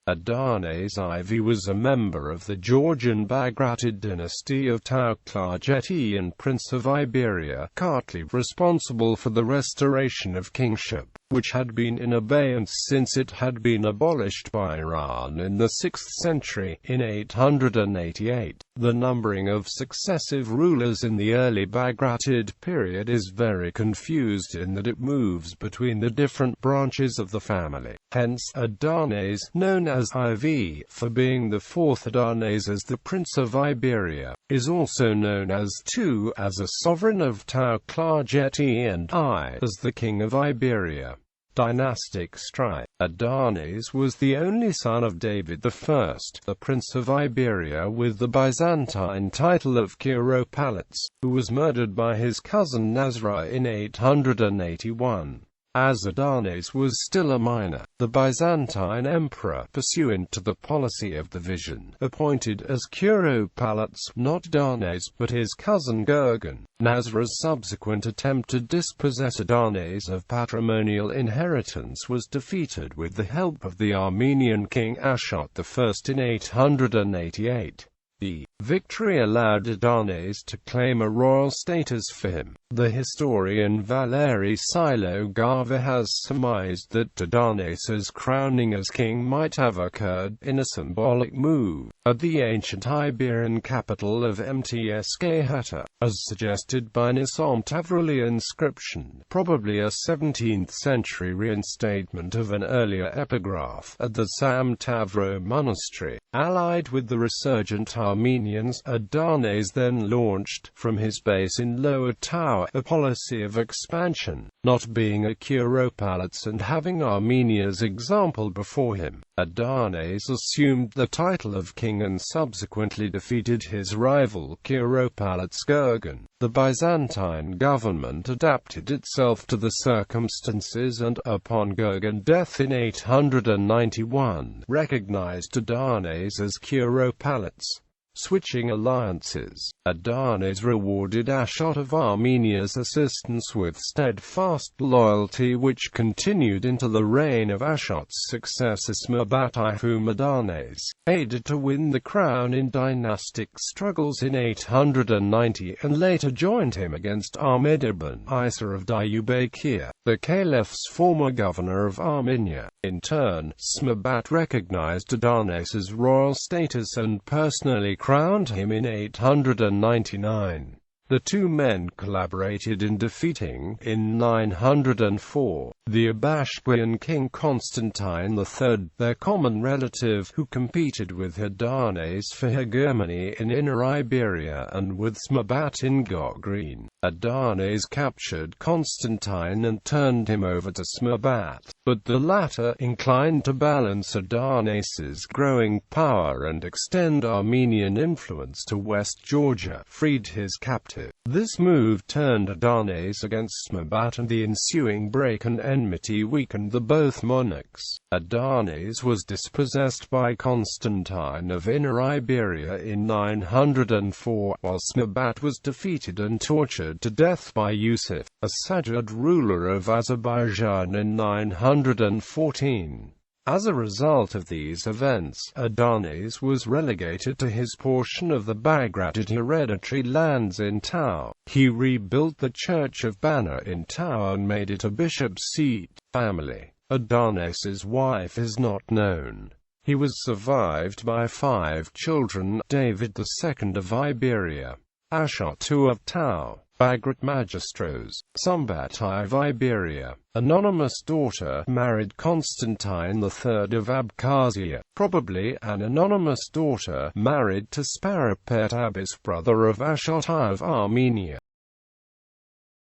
Adarnase IV was a member of the Georgian Bagratid dynasty of Tao-Klarjeti and Prince of Iberia, Kartli, responsible for the restoration of kingship, which had been in abeyance since it had been abolished by Iran in the 6th century, in 888. The numbering of successive rulers in the early Bagratid period is very confused in that it moves between the different branches of the family. Hence, Adarnase, known as IV for being the fourth Adarnase as the Prince of Iberia, is also known as II as a sovereign of Tao-Klarjeti and I as the King of Iberia. Dynastic strife. Adarnase was the only son of David I, the Prince of Iberia with the Byzantine title of Kuropalates, who was murdered by his cousin Nasra in 881. As Adarnase was still a minor, the Byzantine emperor, pursuant to the policy of division, appointed as Kuropalates not Adarnase but his cousin Gurgen. Nasra's subsequent attempt to dispossess Adarnase of patrimonial inheritance was defeated with the help of the Armenian king Ashot I in 888. The victory allowed Adarnase to claim a royal status for him. The historian Valery Silo-Gava has surmised that Adarnase's crowning as king might have occurred, in a symbolic move, at the ancient Iberian capital of Mtskheta, as suggested by Nisam Tavruli inscription, probably a 17th-century reinstatement of an earlier epigraph, at the Sam Tavro monastery. Allied with the resurgent Armenians, Adarnase then launched, from his base in Lower Tao, a policy of expansion. Not being a Kuropalates and having Armenia's example before him, Adarnase assumed the title of king and subsequently defeated his rival Kuropalates Gurgen. The Byzantine government adapted itself to the circumstances and, upon Gurgen's death in 891, recognized Adarnase as Kuropalates. Switching alliances. Adarnase rewarded Ashot of Armenia's assistance with steadfast loyalty which continued into the reign of Ashot's successor Smerbat I, whom Adarnase aided to win the crown in dynastic struggles in 890 and later joined him against Ahmed ibn Isa of Diyarbakir, the caliph's former governor of Armenia. In turn, Smerbat recognized Adarnase's royal status and personally crowned him in 899. The two men collaborated in defeating, in 904, the Abashquian king Constantine III, their common relative, who competed with Adarnase for hegemony in Inner Iberia and with Smerbat in Gogreen. Adarnase captured Constantine and turned him over to Smerbat, but the latter, inclined to balance Adarnase's growing power and extend Armenian influence to West Georgia, freed his captive. This move turned Adarnase against Smerbat and the ensuing break and enmity weakened the both monarchs. Adarnase was dispossessed by Constantine of Inner Iberia in 904, while Smerbat was defeated and tortured to death by Yusuf, a Sajid ruler of Azerbaijan in 914. As a result of these events, Adarnase was relegated to his portion of the Bagratid hereditary lands in Tao. He rebuilt the Church of Banner in Tao and made it a bishop's seat. Family. Adarnase's wife is not known. He was survived by 5 children: David II of Iberia, Ashot II of Tao, Bagrat Magistros, Sumbat I of Iberia, anonymous daughter, married Constantine III of Abkhazia, probably an anonymous daughter, married to Sparapet Abbas, brother of Ashot I of Armenia.